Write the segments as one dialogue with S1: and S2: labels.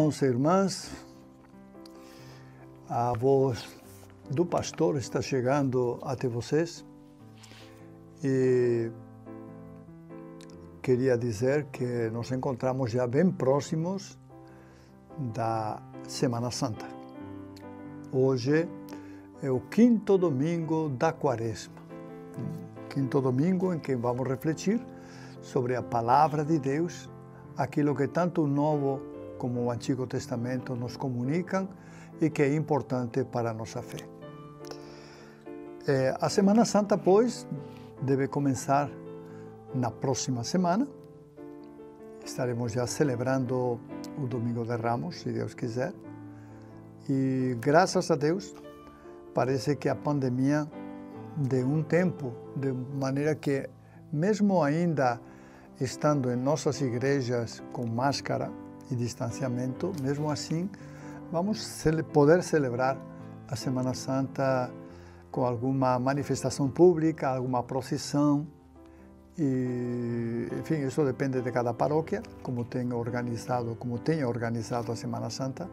S1: Irmãos e irmãs, a voz do pastor está chegando até vocês e queria dizer que nos encontramos já bem próximos da Semana Santa. Hoje é o quinto domingo da Quaresma, quinto domingo em que vamos refletir sobre a Palavra de Deus, aquilo que tanto o Novo como o Antigo Testamento nos comunicam e que é importante para a nossa fé. A Semana Santa, pois, deve começar na próxima semana. Estaremos já celebrando o Domingo de Ramos, se Deus quiser. E, graças a Deus, parece que a pandemia deu um tempo, de maneira que, mesmo ainda estando em nossas igrejas com máscara e distanciamento, mesmo assim, vamos poder celebrar a Semana Santa com alguma manifestação pública, alguma procissão. E, enfim, isso depende de cada paróquia, como tenha organizado a Semana Santa,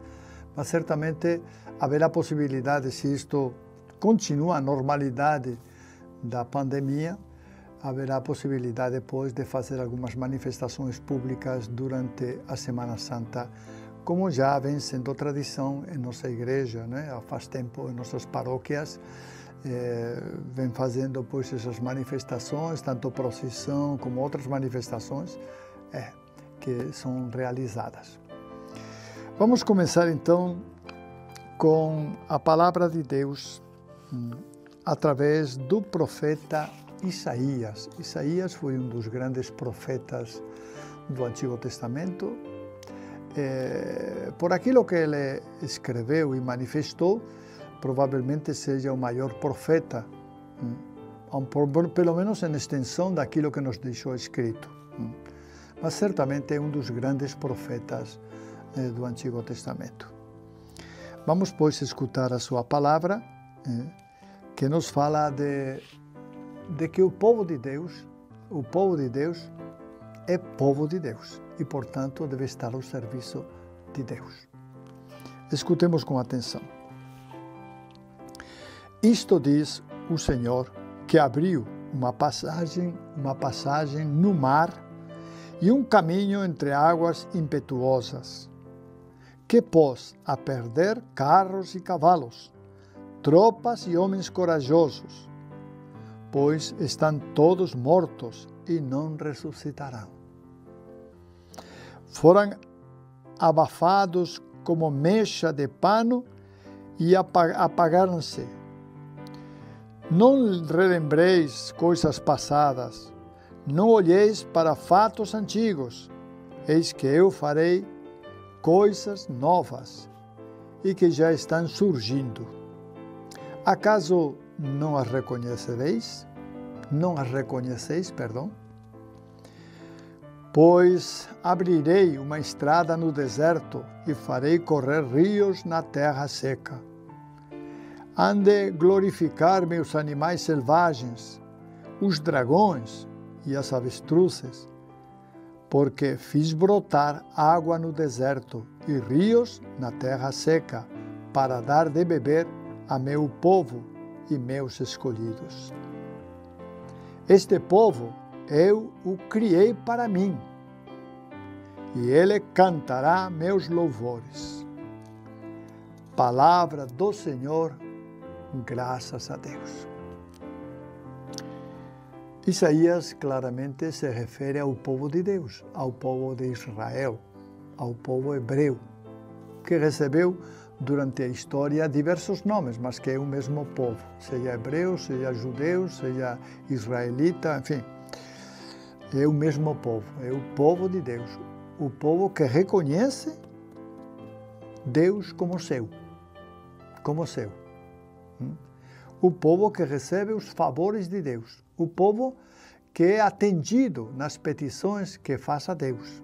S1: mas certamente haverá possibilidade, se isto continua a normalidade da pandemia, haverá possibilidade depois de fazer algumas manifestações públicas durante a Semana Santa, como já vem sendo tradição em nossa igreja, né? Faz tempo em nossas paróquias, vem fazendo pois essas manifestações, tanto procissão como outras manifestações que são realizadas. Vamos começar então com a palavra de Deus através do profeta Isaías. Isaías foi um dos grandes profetas do Antigo Testamento. Por aquilo que ele escreveu e manifestou, provavelmente seja o maior profeta, pelo menos em extensão daquilo que nos deixou escrito. Mas certamente é um dos grandes profetas do Antigo Testamento. Vamos, pois, escutar a sua palavra, que nos fala de que o povo de Deus é povo de Deus e, portanto, deve estar ao serviço de Deus. Escutemos com atenção. Isto diz o Senhor, que abriu uma passagem no mar e um caminho entre águas impetuosas, que pôs a perder carros e cavalos, tropas e homens corajosos, pois estão todos mortos e não ressuscitarão. Foram abafados como mecha de pano e apagaram-se. Não relembreis coisas passadas, não olheis para fatos antigos, eis que eu farei coisas novas e que já estão surgindo. Acaso não as reconheceis? Pois abrirei uma estrada no deserto e farei correr rios na terra seca. Hão de glorificar meus animais selvagens, os dragões e as avestruzes, porque fiz brotar água no deserto e rios na terra seca, para dar de beber a meu povo e meus escolhidos. Este povo eu o criei para mim, e ele cantará meus louvores. Palavra do Senhor, graças a Deus. Isaías claramente se refere ao povo de Deus, ao povo de Israel, ao povo hebreu, que recebeu durante a história diversos nomes, mas que é o mesmo povo, seja hebreu, seja judeu, seja israelita, enfim, é o mesmo povo, é o povo de Deus, o povo que reconhece Deus como seu, o povo que recebe os favores de Deus, o povo que é atendido nas petições que faz a Deus.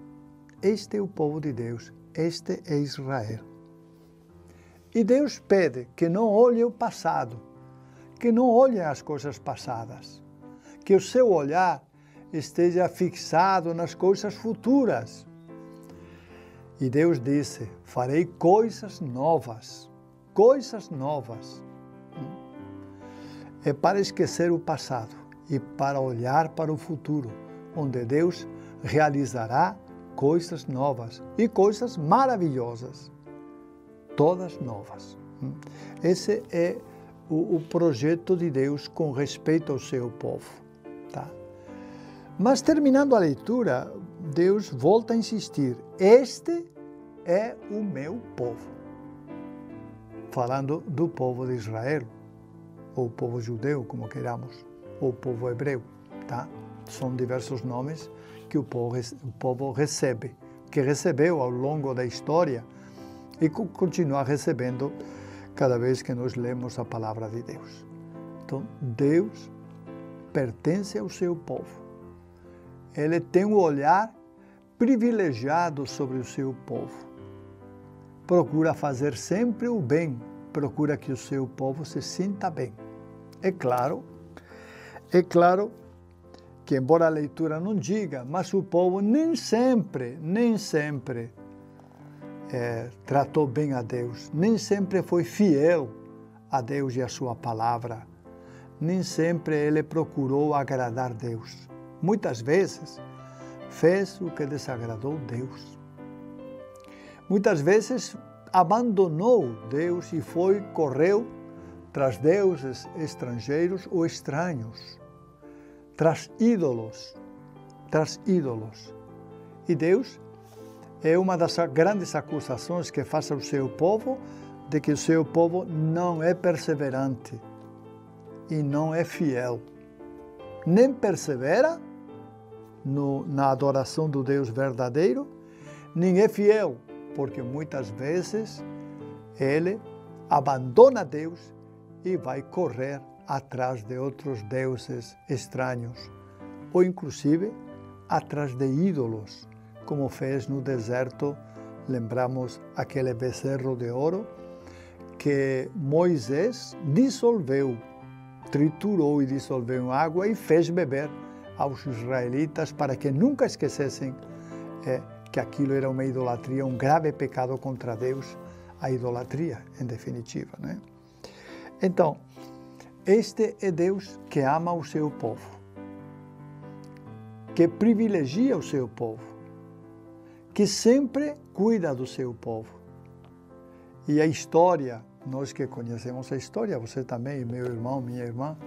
S1: Este é o povo de Deus, este é Israel. E Deus pede que não olhe o passado, que não olhe as coisas passadas, que o seu olhar esteja fixado nas coisas futuras. E Deus disse: farei coisas novas, coisas novas. É para esquecer o passado e para olhar para o futuro, onde Deus realizará coisas novas e coisas maravilhosas, todas novas. Esse é o projeto de Deus com respeito ao seu povo. Tá? Mas terminando a leitura, Deus volta a insistir: este é o meu povo. Falando do povo de Israel, ou povo judeu, como queiramos, ou povo hebreu. Tá? São diversos nomes que o povo recebe, que recebeu ao longo da história e continua recebendo cada vez que nós lemos a palavra de Deus. Então, Deus pertence ao seu povo. Ele tem um olhar privilegiado sobre o seu povo. Procura fazer sempre o bem, procura que o seu povo se sinta bem. É claro que, embora a leitura não diga, mas o povo nem sempre tratou bem a Deus, nem sempre foi fiel a Deus e a sua palavra, nem sempre ele procurou agradar Deus. Muitas vezes fez o que desagradou Deus. Muitas vezes abandonou Deus e correu tras deuses estrangeiros ou estranhos, tras ídolos. E Deus é uma das grandes acusações que faz ao seu povo, de que o seu povo não é perseverante e não é fiel. Nem persevera na adoração do Deus verdadeiro, nem é fiel, porque muitas vezes ele abandona Deus e vai correr atrás de outros deuses estranhos, ou inclusive atrás de ídolos, como fez no deserto. Lembramos aquele becerro de ouro que Moisés triturou e dissolveu em água e fez beber aos israelitas para que nunca esquecessem que aquilo era uma idolatria, um grave pecado contra Deus, a idolatria, em definitiva, né? Então, este é Deus que ama o seu povo, que privilegia o seu povo, que sempre cuida do seu povo. E a história, nós que conhecemos a história, você também, meu irmão, minha irmã,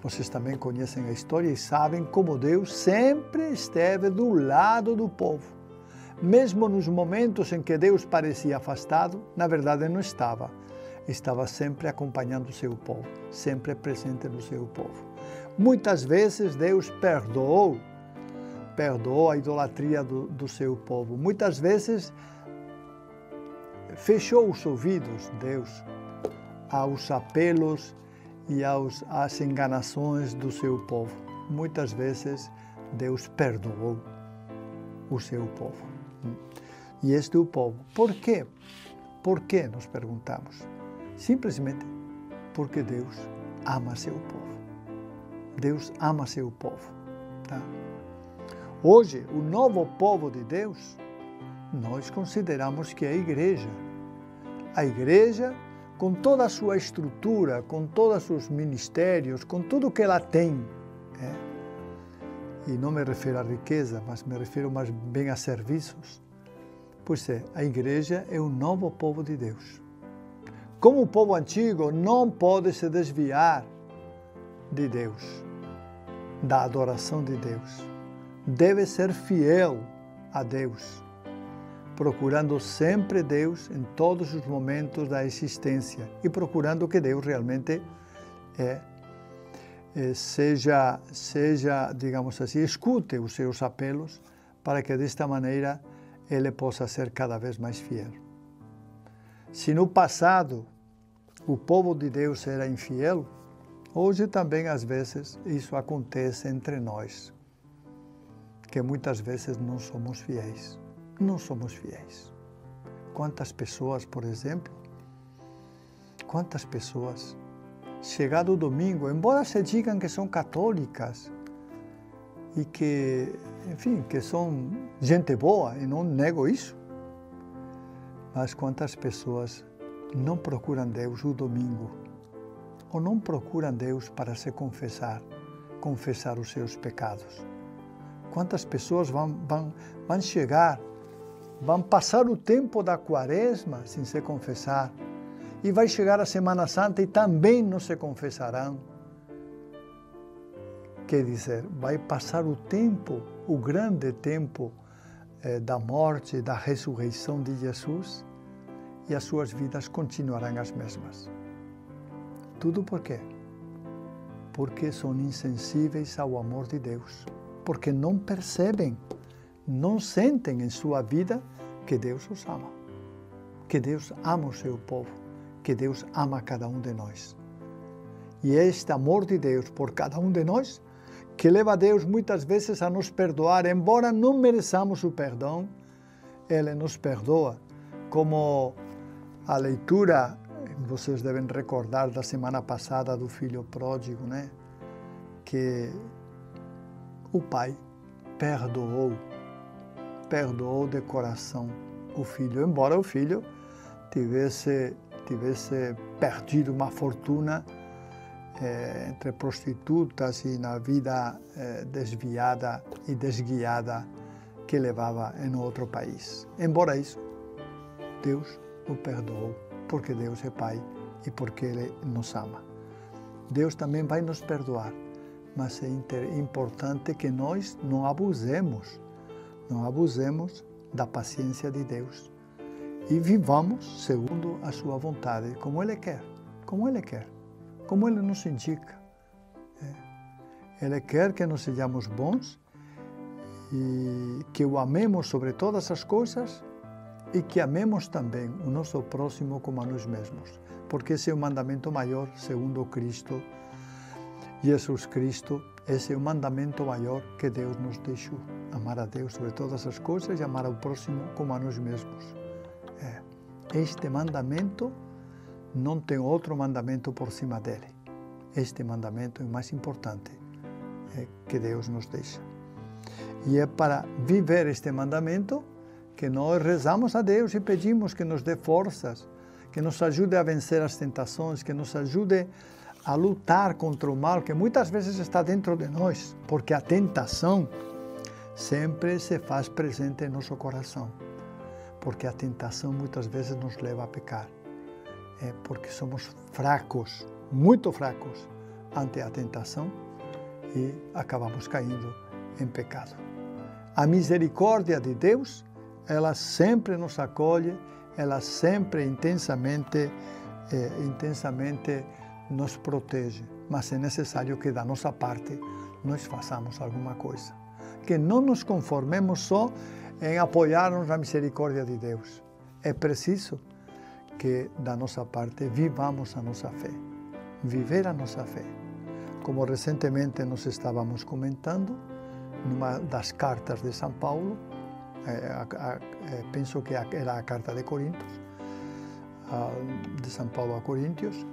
S1: vocês também conhecem a história e sabem como Deus sempre esteve do lado do povo. Mesmo nos momentos em que Deus parecia afastado, na verdade não estava. Estava sempre acompanhando o seu povo, sempre presente no seu povo. Muitas vezes Deus perdoou a idolatria do seu povo. Muitas vezes fechou os ouvidos, Deus, aos apelos e às enganações do seu povo. Muitas vezes Deus perdoou o seu povo. E este é o povo. Por quê? Por que, nos perguntamos? Simplesmente porque Deus ama seu povo. Deus ama seu povo. Tá? Hoje, o novo povo de Deus, nós consideramos que é a igreja. A igreja, com toda a sua estrutura, com todos os seus ministérios, com tudo que ela tem. E não me refiro à riqueza, mas me refiro mais bem a serviços. Pois é, a igreja é o novo povo de Deus. Como o povo antigo não pode se desviar de Deus, da adoração de Deus. Deve ser fiel a Deus, procurando sempre Deus em todos os momentos da existência e procurando que Deus realmente seja, digamos assim, escute os seus apelos para que desta maneira ele possa ser cada vez mais fiel. Se no passado o povo de Deus era infiel, hoje também às vezes isso acontece entre nós, que muitas vezes não somos fiéis. Não somos fiéis. Quantas pessoas, por exemplo, chegado o domingo, embora se digam que são católicas e que, enfim, que são gente boa, e não nego isso, Mas quantas pessoas não procuram Deus o domingo, ou não procuram Deus para se confessar os seus pecados? Quantas pessoas vão chegar, vão passar o tempo da quaresma sem se confessar, e vai chegar a Semana Santa e também não se confessarão? Quer dizer, vai passar o tempo, o grande tempo da morte e da ressurreição de Jesus, e as suas vidas continuarão as mesmas. Tudo por quê? Porque são insensíveis ao amor de Deus, porque não percebem, não sentem em sua vida que Deus os ama, que Deus ama o seu povo, que Deus ama cada um de nós. E é este amor de Deus por cada um de nós que leva a Deus muitas vezes a nos perdoar, embora não mereçamos o perdão, Ele nos perdoa, como a leitura, vocês devem recordar da semana passada do filho pródigo, né? Que o pai perdoou de coração o filho, embora o filho tivesse perdido uma fortuna entre prostitutas e na vida desviada e desguiada que levava em outro país. Embora isso, Deus o perdoou, porque Deus é Pai e porque Ele nos ama. Deus também vai nos perdoar, mas é importante que nós não abusemos da paciência de Deus e vivamos segundo a sua vontade, como Ele quer, como Ele nos indica. Ele quer que nós sejamos bons e que o amemos sobre todas as coisas e que amemos também o nosso próximo como a nós mesmos, porque esse é o mandamento maior, segundo Cristo, Jesus Cristo. Esse é o mandamento maior que Deus nos deixou, amar a Deus sobre todas as coisas e amar ao próximo como a nós mesmos. Este mandamento não tem outro mandamento por cima dele. Este mandamento é o mais importante que Deus nos deixa. E é para viver este mandamento que nós rezamos a Deus e pedimos que nos dê forças, que nos ajude a vencer as tentações, que nos ajude a lutar contra o mal que muitas vezes está dentro de nós, porque a tentação sempre se faz presente em nosso coração, porque a tentação muitas vezes nos leva a pecar, porque somos fracos, muito fracos ante a tentação e acabamos caindo em pecado. A misericórdia de Deus, ela sempre nos acolhe, ela sempre intensamente nos protege, mas é necessário que da nossa parte nós façamos alguma coisa, que não nos conformemos só em apoiar-nos na misericórdia de Deus. É preciso que da nossa parte vivamos a nossa fé, viver a nossa fé. Como recentemente nós estávamos comentando, numa das cartas de São Paulo, penso que era a carta de Coríntios, de São Paulo a Coríntios,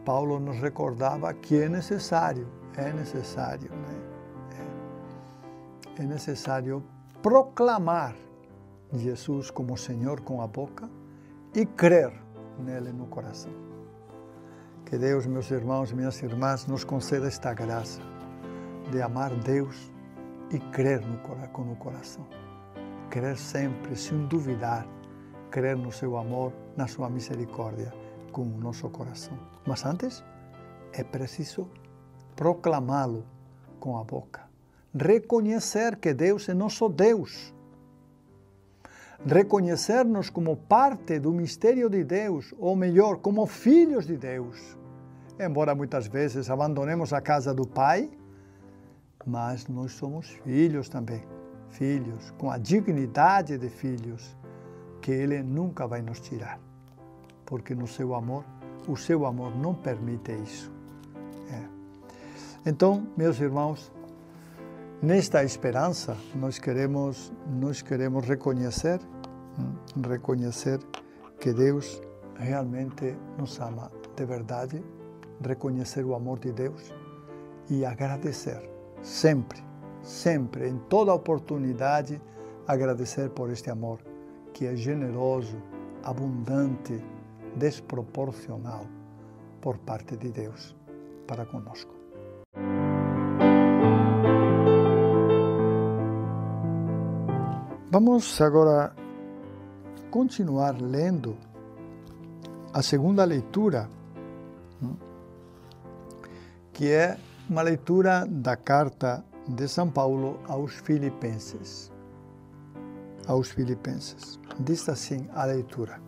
S1: Paulo nos recordava que é necessário, é necessário proclamar Jesus como Senhor com a boca e crer nele no coração. Que Deus, meus irmãos e minhas irmãs, nos conceda esta graça de amar Deus e crer com o coração. Crer sempre, sem duvidar, crer no seu amor, na sua misericórdia, com o nosso coração. Mas antes, é preciso proclamá-lo com a boca. Reconhecer que Deus é nosso Deus. Reconhecer-nos como parte do mistério de Deus, ou melhor, como filhos de Deus. Embora muitas vezes abandonemos a casa do Pai, mas nós somos filhos também. Filhos, com a dignidade de filhos, que Ele nunca vai nos tirar. Porque no seu amor, o seu amor não permite isso. Então, meus irmãos, nesta esperança, nós queremos reconhecer que Deus realmente nos ama de verdade, reconhecer o amor de Deus e agradecer sempre, em toda oportunidade, agradecer por este amor que é generoso, abundante, desproporcional por parte de Deus para conosco. Vamos agora continuar lendo a segunda leitura, que é uma leitura da carta de São Paulo aos Filipenses. Diz assim a leitura: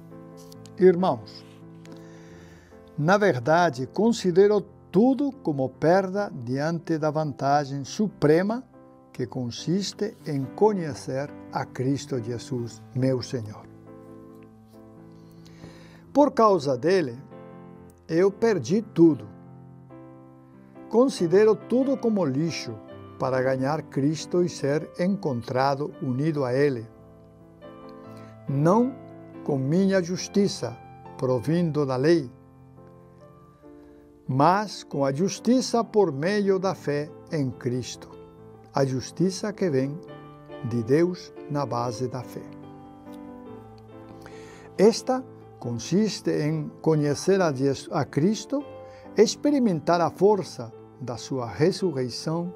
S1: Irmãos, na verdade, considero tudo como perda diante da vantagem suprema que consiste em conhecer a Cristo Jesus, meu Senhor. Por causa dele, eu perdi tudo. Considero tudo como lixo para ganhar Cristo e ser encontrado unido a Ele, não com minha justiça, provindo da lei, mas com a justiça por meio da fé em Cristo, a justiça que vem de Deus na base da fé. Esta consiste em conhecer a Cristo, experimentar a força da sua ressurreição,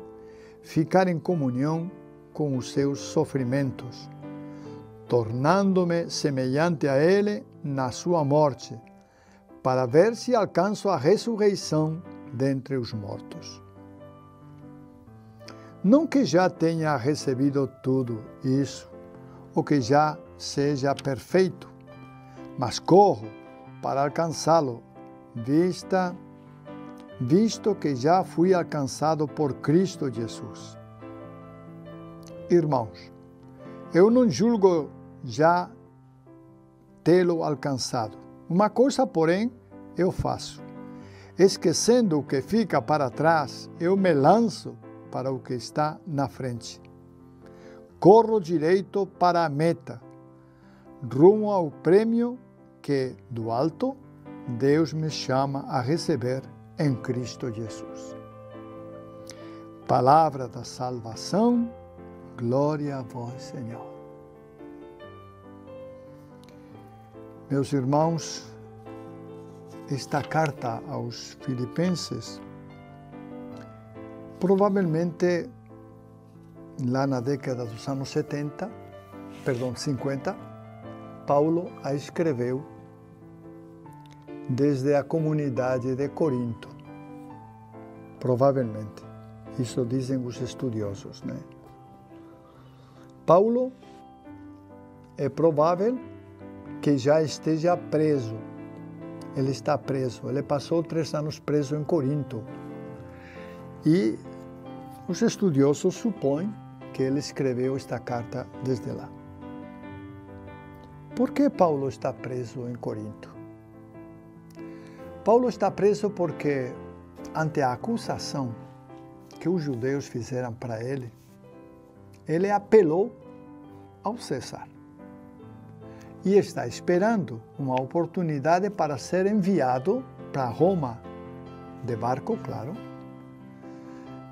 S1: ficar em comunhão com os seus sofrimentos, tornando-me semelhante a Ele na sua morte, para ver se alcanço a ressurreição dentre os mortos. Não que já tenha recebido tudo isso, ou que já seja perfeito, mas corro para alcançá-lo, visto que já fui alcançado por Cristo Jesus. Irmãos, eu não julgo já tê-lo alcançado. Uma coisa, porém, eu faço. Esquecendo o que fica para trás, eu me lanço para o que está na frente. Corro direito para a meta, rumo ao prêmio que, do alto, Deus me chama a receber em Cristo Jesus. Palavra da salvação, glória a vós, Senhor. Meus irmãos, esta carta aos Filipenses, provavelmente lá na década dos anos 50, Paulo a escreveu desde a comunidade de Corinto. Provavelmente. Isso dizem os estudiosos, né? Paulo é provável que já esteja preso. Ele está preso. Ele passou 3 anos preso em Corinto. E os estudiosos supõem que ele escreveu esta carta desde lá. Por que Paulo está preso em Corinto? Paulo está preso porque, ante a acusação que os judeus fizeram para ele apelou ao César. E está esperando uma oportunidade para ser enviado para Roma, de barco, claro,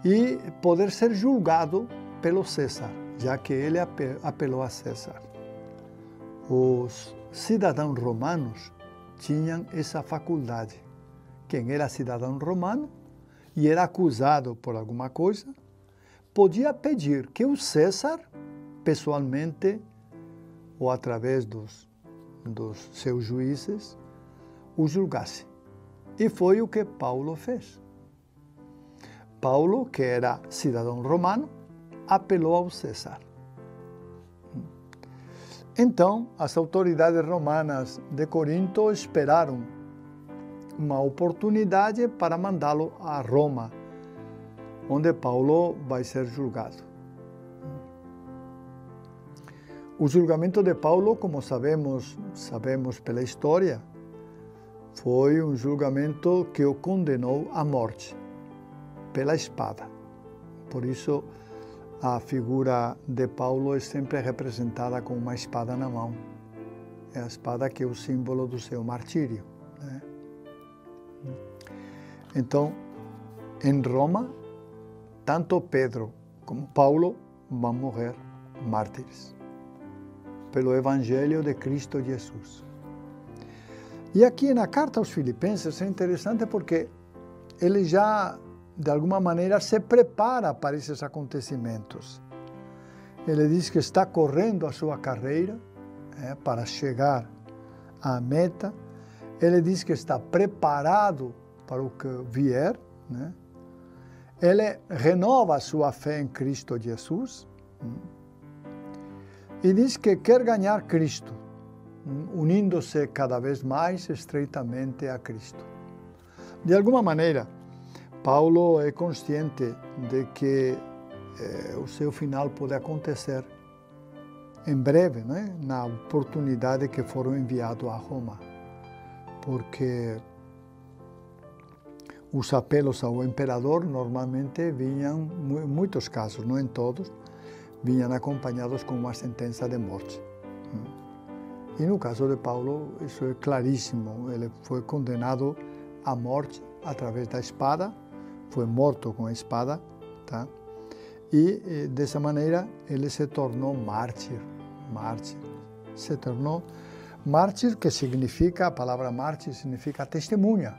S1: e poder ser julgado pelo César, já que ele apelou a César. Os cidadãos romanos tinham essa faculdade. Quem era cidadão romano e era acusado por alguma coisa, podia pedir que o César, pessoalmente, ou através dos seus juízes, o julgasse. E foi o que Paulo fez. Paulo, que era cidadão romano, apelou ao César. Então, as autoridades romanas de Corinto esperaram uma oportunidade para mandá-lo a Roma, onde Paulo vai ser julgado. O julgamento de Paulo, como sabemos pela história, foi um julgamento que o condenou à morte, pela espada. Por isso, a figura de Paulo é sempre representada com uma espada na mão. É a espada que é o símbolo do seu martírio, né? Então, em Roma, tanto Pedro como Paulo vão morrer mártires. pelo Evangelho de Cristo Jesus. E aqui na carta aos Filipenses é interessante porque ele já, de alguma maneira, se prepara para esses acontecimentos. Ele diz que está correndo a sua carreira para chegar à meta. Ele diz que está preparado para o que vier, né? Ele renova a sua fé em Cristo Jesus e diz que quer ganhar Cristo, unindo-se cada vez mais estreitamente a Cristo. De alguma maneira, Paulo é consciente de que o seu final pode acontecer em breve, né? Na oportunidade que foram enviados a Roma, porque os apelos ao imperador normalmente vinham, em muitos casos, não em todos, vinham acompanhados com uma sentença de morte. E no caso de Paulo, isso é claríssimo. Ele foi condenado à morte através da espada, foi morto com a espada, tá? E dessa maneira ele se tornou mártir. Se tornou mártir, que significa, a palavra mártir significa testemunha.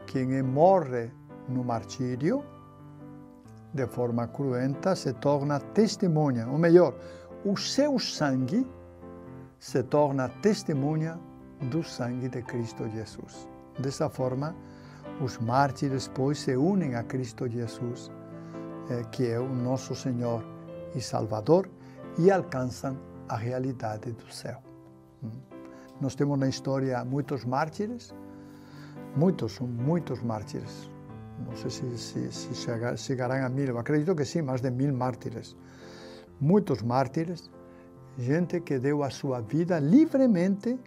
S1: Quem morre no martírio, de forma cruenta, se torna testemunha. Ou melhor, o seu sangue se torna testemunha do sangue de Cristo Jesus. Dessa forma, os mártires, pois, se unem a Cristo Jesus, que é o nosso Senhor e Salvador, e alcançam a realidade do céu. Nós temos na história muitos mártires, muitos mártires. Não sei se chegarão a 1000, eu acredito que sim, mais de 1000 mártires. Muitos mártires, gente que deu a sua vida livremente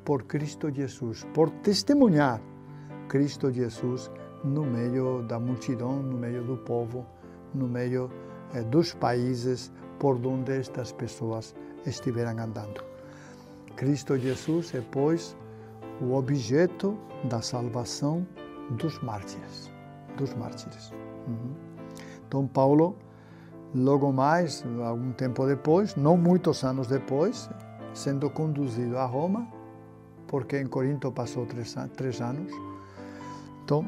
S1: por Cristo Jesus, por testemunhar Cristo Jesus no meio da multidão, no meio do povo, no meio dos países por onde estas pessoas estiveram andando. Cristo Jesus é, pois, o objeto da salvação dos mártires. Então, Paulo, logo mais, algum tempo depois, não muitos anos depois, sendo conduzido a Roma, porque em Corinto passou 3 anos, então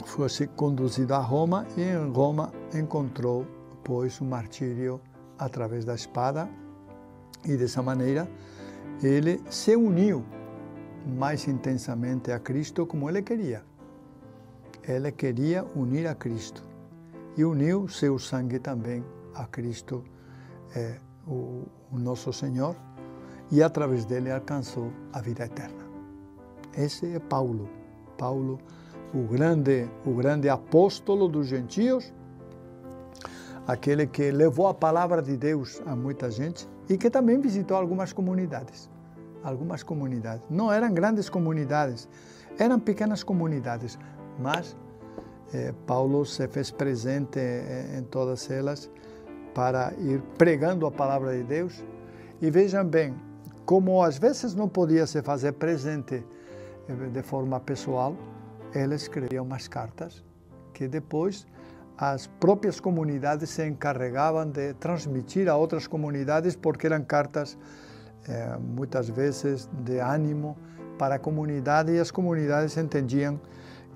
S1: foi assim conduzido a Roma e em Roma encontrou, pois, o martírio através da espada e dessa maneira ele se uniu mais intensamente a Cristo como ele queria. Ele queria unir a Cristo e uniu seu sangue também a Cristo, o nosso Senhor, e através dele alcançou a vida eterna. Esse é Paulo, o grande apóstolo dos gentios, aquele que levou a palavra de Deus a muita gente e que também visitou algumas comunidades. Não eram grandes comunidades, eram pequenas comunidades, mas Paulo se fez presente em todas elas para ir pregando a palavra de Deus. E vejam bem, como às vezes não podia se fazer presente de forma pessoal, ele escrevia umas cartas que depois as próprias comunidades se encarregavam de transmitir a outras comunidades, porque eram cartas muitas vezes de ânimo para a comunidade, e as comunidades entendiam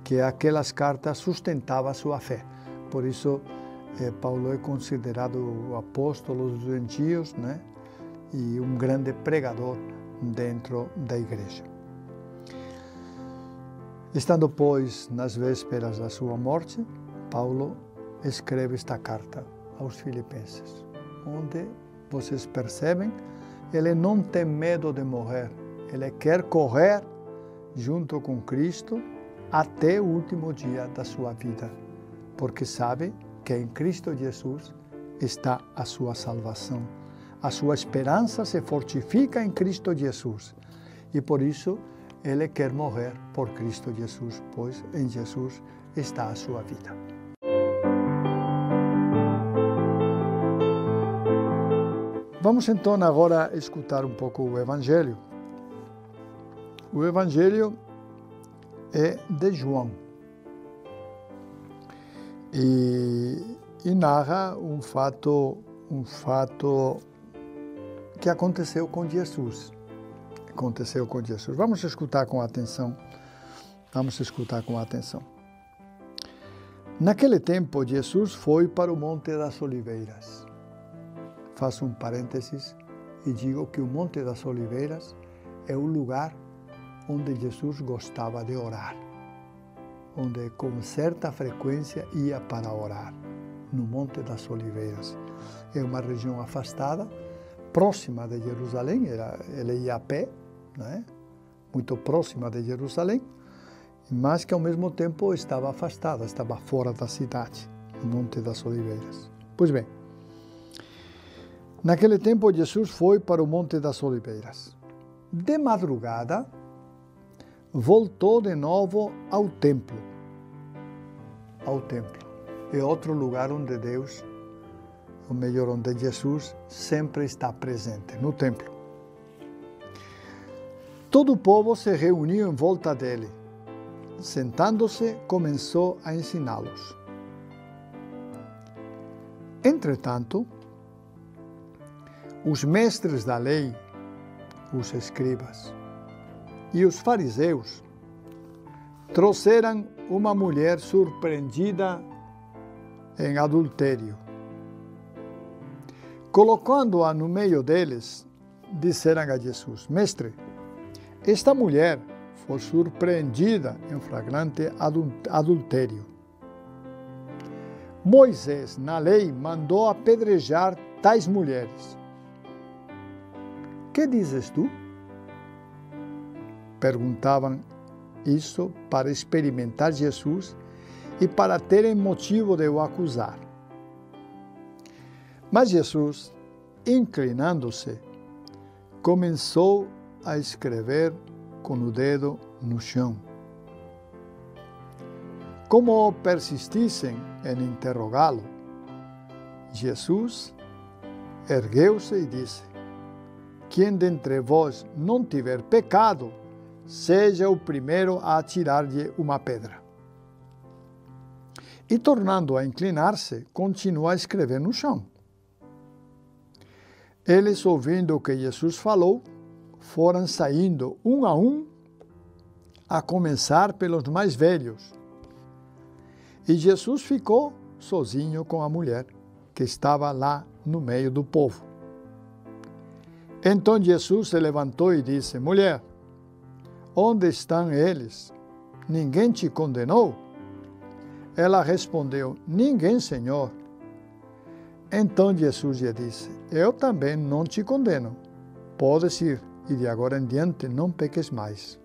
S1: que aquelas cartas sustentavam a sua fé. Por isso, Paulo é considerado o apóstolo dos gentios, né? E um grande pregador dentro da igreja. Estando, pois, nas vésperas da sua morte, Paulo escreve esta carta aos Filipenses, onde vocês percebem, ele não tem medo de morrer, ele quer correr junto com Cristo até o último dia da sua vida, porque sabe que em Cristo Jesus está a sua salvação. A sua esperança se fortifica em Cristo Jesus e por isso ele quer morrer por Cristo Jesus, pois em Jesus está a sua vida. Vamos então agora escutar um pouco o Evangelho. O Evangelho é de João e narra um fato que aconteceu com Jesus. Aconteceu com Jesus. Vamos escutar com atenção. Vamos escutar com atenção. Naquele tempo, Jesus foi para o Monte das Oliveiras. Faço um parênteses e digo que o Monte das Oliveiras é o lugar onde Jesus gostava de orar, onde com certa frequência ia para orar, no Monte das Oliveiras. É uma região afastada, próxima de Jerusalém, ele ia a pé, né? Muito próxima de Jerusalém, mas que ao mesmo tempo estava afastada, estava fora da cidade, no Monte das Oliveiras. Pois bem, naquele tempo Jesus foi para o Monte das Oliveiras. De madrugada, voltou de novo ao templo. Ao templo. É outro lugar onde Deus, ou melhor, onde Jesus sempre está presente, no templo. Todo o povo se reuniu em volta dele. Sentando-se, começou a ensiná-los. Entretanto, os mestres da lei, os escribas e os fariseus trouxeram uma mulher surpreendida em adultério. Colocando-a no meio deles, disseram a Jesus: Mestre, esta mulher foi surpreendida em flagrante adultério. Moisés, na lei, mandou apedrejar tais mulheres. Que dizes tu? Perguntavam isso para experimentar Jesus e para terem motivo de o acusar. Mas Jesus, inclinando-se, começou a escrever com o dedo no chão. Como persistissem em interrogá-lo, Jesus ergueu-se e disse: Quem dentre vós não tiver pecado, seja o primeiro a atirar-lhe uma pedra. E, tornando a inclinar-se, continuou a escrever no chão. Eles, ouvindo o que Jesus falou, foram saindo um, a começar pelos mais velhos. E Jesus ficou sozinho com a mulher, que estava lá no meio do povo. Então Jesus se levantou e disse: Mulher, onde estão eles? Ninguém te condenou? Ela respondeu: Ninguém, Senhor. Então Jesus lhe disse: Eu também não te condeno. Podes ir, e de agora em diante não peques mais.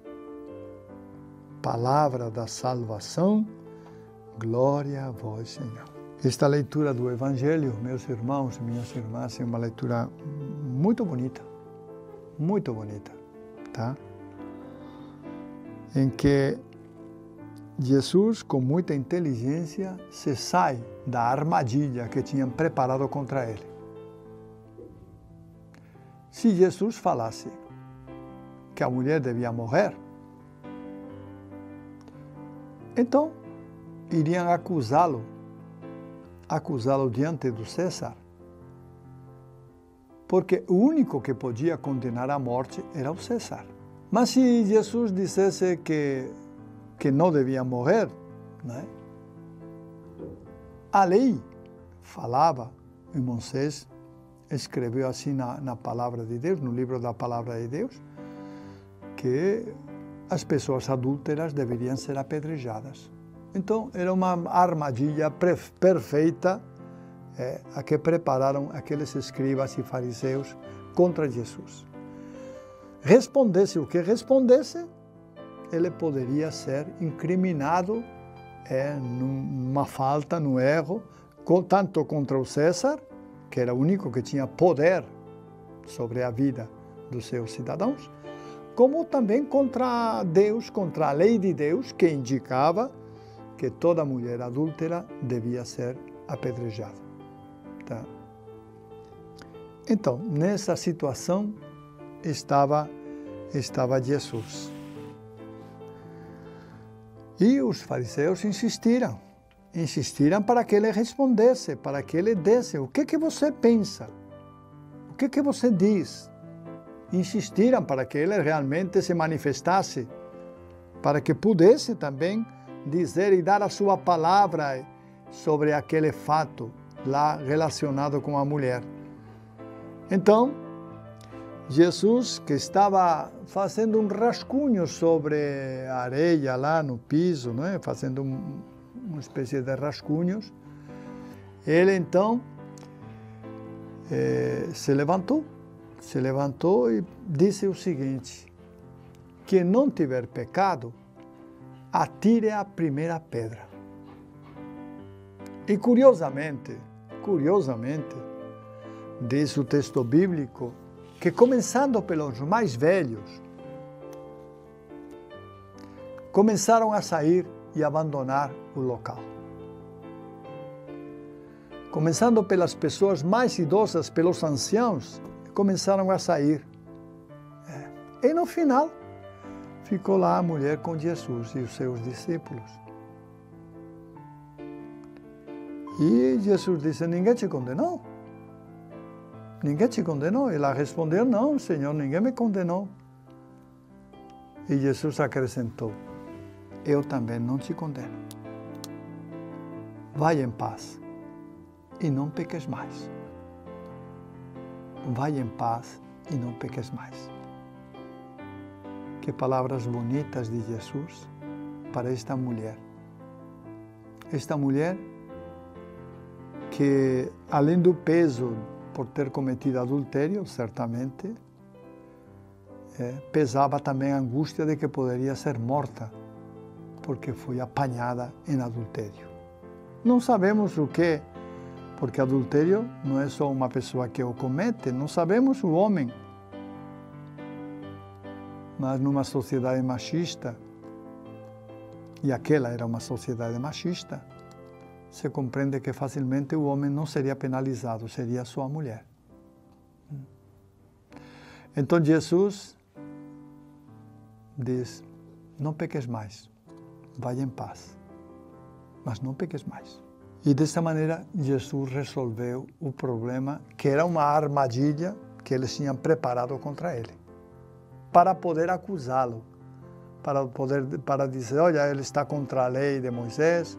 S1: Palavra da salvação, glória a vós, Senhor. Esta leitura do Evangelho, meus irmãos e minhas irmãs, é uma leitura muito bonita, tá? Em que Jesus, com muita inteligência, se sai da armadilha que tinham preparado contra ele. Se Jesus falasse que a mulher devia morrer, então iriam acusá-lo diante do César, porque o único que podia condenar à morte era o César. Mas se Jesus dissesse que não devia morrer, né? A lei falava, e Moisés escreveu assim na palavra de Deus, no livro da palavra de Deus, que as pessoas adúlteras deveriam ser apedrejadas. Então, era uma armadilha perfeita a que prepararam aqueles escribas e fariseus contra Jesus. Respondesse o que respondesse, ele poderia ser incriminado numa falta, no erro, tanto contra o César, que era o único que tinha poder sobre a vida dos seus cidadãos, como também contra Deus, contra a lei de Deus, que indicava que toda mulher adúltera devia ser apedrejada. Tá? Então, nessa situação estava Jesus. E os fariseus insistiram para que ele respondesse, para que ele desse: o que você pensa? O que você diz? Insistiram para que ele realmente se manifestasse, para que pudesse também dizer e dar a sua palavra sobre aquele fato lá relacionado com a mulher. Então, Jesus, que estava fazendo um rascunho sobre a areia lá no piso, né? Fazendo uma espécie de rascunhos, ele então se levantou e disse o seguinte: quem não tiver pecado, atire a primeira pedra. E curiosamente, diz o texto bíblico, que começando pelos mais velhos, começaram a sair e abandonar o local. Começando pelas pessoas mais idosas, pelos anciãos, começaram a sair. E no final, ficou lá a mulher com Jesus e os seus discípulos. E Jesus disse: ninguém te condenou? Ninguém te condenou? Ela respondeu: não, Senhor, ninguém me condenou. E Jesus acrescentou: eu também não te condeno. Vai em paz e não peques mais. Vai em paz e não peques mais. Que palavras bonitas de Jesus para esta mulher. Esta mulher que, além do peso por ter cometido adultério, certamente, pesava também a angústia de que poderia ser morta, porque foi apanhada em adultério. Não sabemos o que, porque adultério não é só uma pessoa que o comete, não sabemos o homem. Mas numa sociedade machista, e aquela era uma sociedade machista, se compreende que facilmente o homem não seria penalizado, seria só a mulher. Então Jesus diz: não peques mais, vai em paz, mas não peques mais. E dessa maneira Jesus resolveu o problema, que era uma armadilha que eles tinham preparado contra ele, para poder acusá-lo, para dizer: olha, ele está contra a lei de Moisés,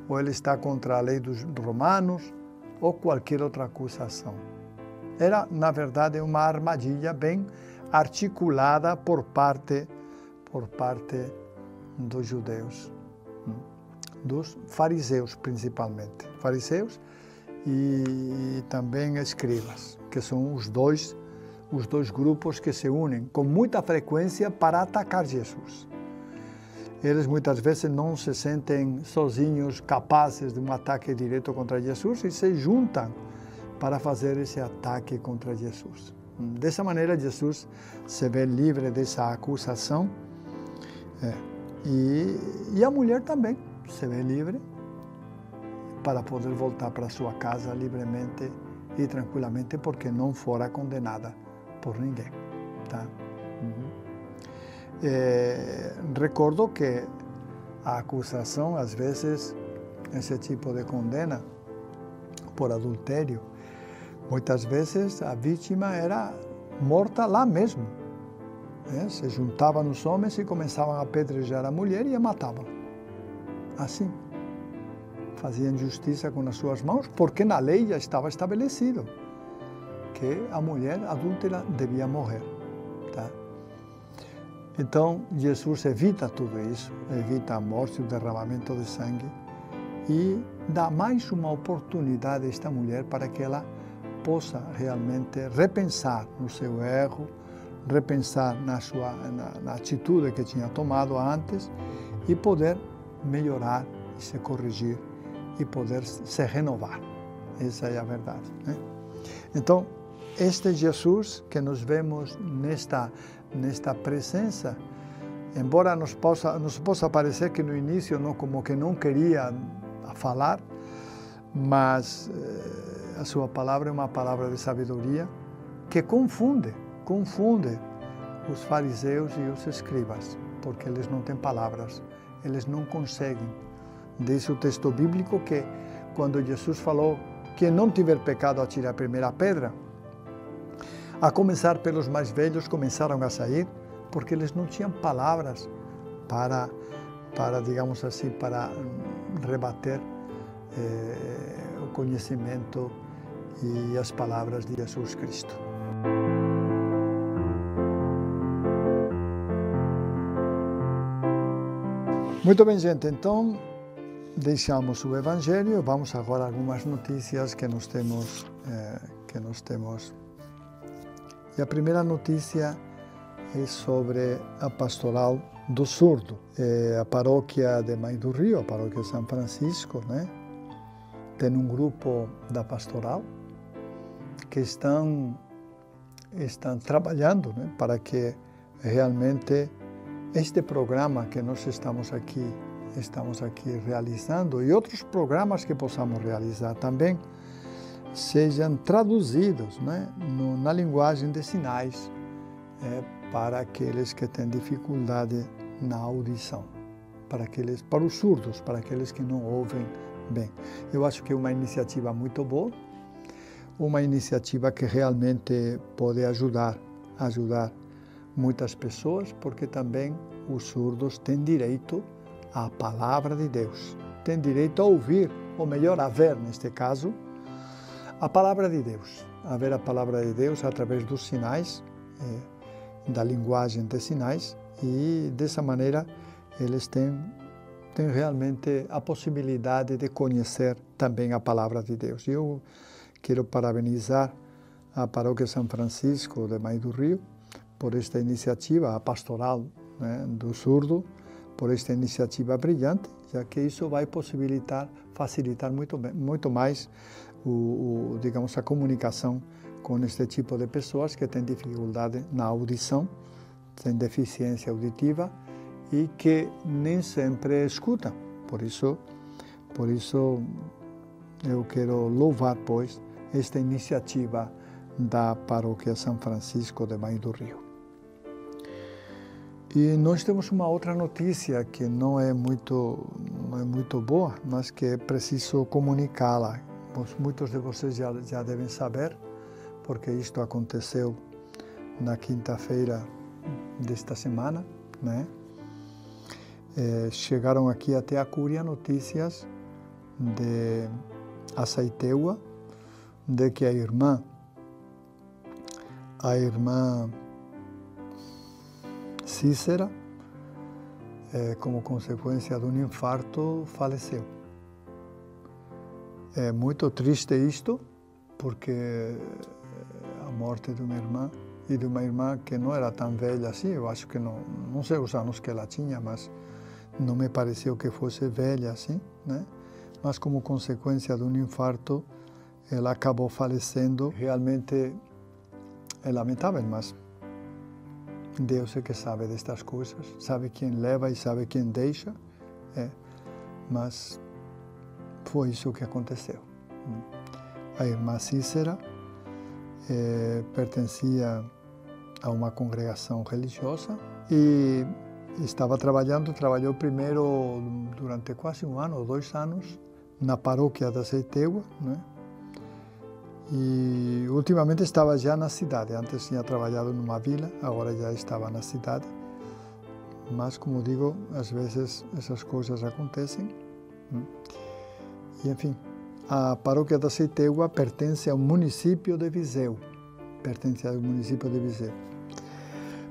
S1: ou ele está contra a lei dos romanos, ou qualquer outra acusação. Era, na verdade, uma armadilha bem articulada por parte dos judeus, dos fariseus principalmente, fariseus e também escribas, que são os dois grupos que se unem com muita frequência para atacar Jesus. Eles muitas vezes não se sentem sozinhos capazes de um ataque direto contra Jesus e se juntam para fazer esse ataque contra Jesus. Dessa maneira, Jesus se vê livre dessa acusação e a mulher também se vê livre para poder voltar para sua casa livremente e tranquilamente, porque não fora condenada por ninguém. Tá? Recordo que a acusação, às vezes, esse tipo de condena por adultério, muitas vezes a vítima era morta lá mesmo. Se juntavam os homens e começavam a apedrejar a mulher e a matavam. Assim. Faziam justiça com as suas mãos, porque na lei já estava estabelecido que a mulher adúltera devia morrer. Tá? Então, Jesus evita tudo isso, evita a morte, o derramamento de sangue e dá mais uma oportunidade a esta mulher para que ela possa realmente repensar no seu erro, repensar na atitude que tinha tomado antes e poder melhorar e se corrigir e poder se renovar. Essa é a verdade, né? Então, este Jesus que nós vemos nesta presença, embora nos possa parecer que no início como que não queria falar, mas a sua palavra é uma palavra de sabedoria que confunde os fariseus e os escribas, porque eles não têm palavras, eles não conseguem. Diz o texto bíblico que quando Jesus falou: quem não tiver pecado, atire a primeira pedra, A começar pelos mais velhos, começaram a sair porque eles não tinham palavras para digamos assim, para rebater o conhecimento e as palavras de Jesus Cristo. Muito bem, gente, então deixamos o Evangelho, vamos agora a algumas notícias que nós temos. E a primeira notícia é sobre a pastoral do surdo. A paróquia de Mãe do Rio, a paróquia São Francisco, né, tem um grupo da pastoral que estão trabalhando, né, para que realmente este programa que nós estamos aqui realizando e outros programas que possamos realizar também sejam traduzidos, né, na linguagem de sinais para aqueles que têm dificuldade na audição, para os surdos, para aqueles que não ouvem bem. Eu acho que é uma iniciativa muito boa, uma iniciativa que realmente pode ajudar muitas pessoas, porque também os surdos têm direito à palavra de Deus, têm direito a ouvir, ou melhor, a ver, neste caso, a palavra de Deus, a ver a palavra de Deus através dos sinais, da linguagem de sinais, e dessa maneira eles têm realmente a possibilidade de conhecer também a palavra de Deus. Eu quero parabenizar a Paróquia São Francisco de Mãe do Rio por esta iniciativa, a pastoral, né, do surdo, por esta iniciativa brilhante, já que isso vai facilitar muito mais digamos, a comunicação com este tipo de pessoas que têm dificuldade na audição, têm deficiência auditiva e que nem sempre escutam. Por isso eu quero louvar, pois, esta iniciativa da Paróquia São Francisco de Mãe do Rio. E nós temos uma outra notícia que não é muito boa, mas que é preciso comunicá-la. Muitos de vocês já devem saber, porque isto aconteceu na quinta-feira desta semana, né? Chegaram aqui até a Cúria notícias de Aceiteua, de que a irmã Cícera, como consequência de um infarto, faleceu. É muito triste isto, porque a morte de uma irmã, e de uma irmã que não era tão velha assim, eu acho que não sei os anos que ela tinha, mas não me pareceu que fosse velha assim, né? Mas como consequência de um infarto, ela acabou falecendo. Realmente é lamentável, mas Deus é que sabe destas coisas, sabe quem leva e sabe quem deixa, mas foi isso que aconteceu. A irmã Cícera pertencia a uma congregação religiosa e trabalhou primeiro durante quase 1 ano ou 2 anos na paróquia da Aceiteua, né? E ultimamente estava já na cidade. Antes tinha trabalhado numa vila, agora já estava na cidade. Mas, como digo, às vezes essas coisas acontecem. E, enfim, a paróquia da Aceiteua pertence ao município de Viseu.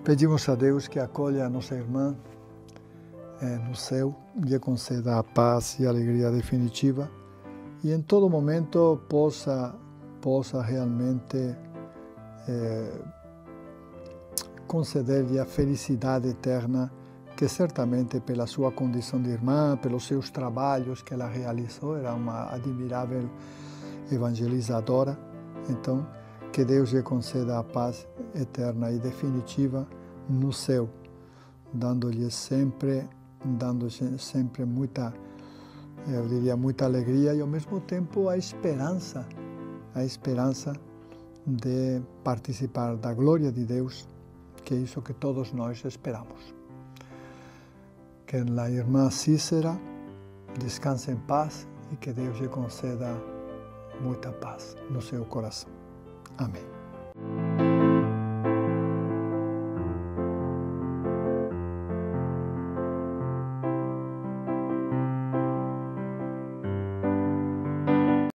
S1: Pedimos a Deus que acolha a nossa irmã no céu, lhe conceda a paz e a alegria definitiva e em todo momento possa realmente conceder-lhe a felicidade eterna, que certamente pela sua condição de irmã, pelos seus trabalhos que ela realizou, era uma admirável evangelizadora. Então, que Deus lhe conceda a paz eterna e definitiva no céu, dando-lhe sempre muita, eu diria, muita alegria e ao mesmo tempo a esperança de participar da glória de Deus, que é isso que todos nós esperamos. Que a irmã Cícera descanse em paz e que Deus lhe conceda muita paz no seu coração. Amém.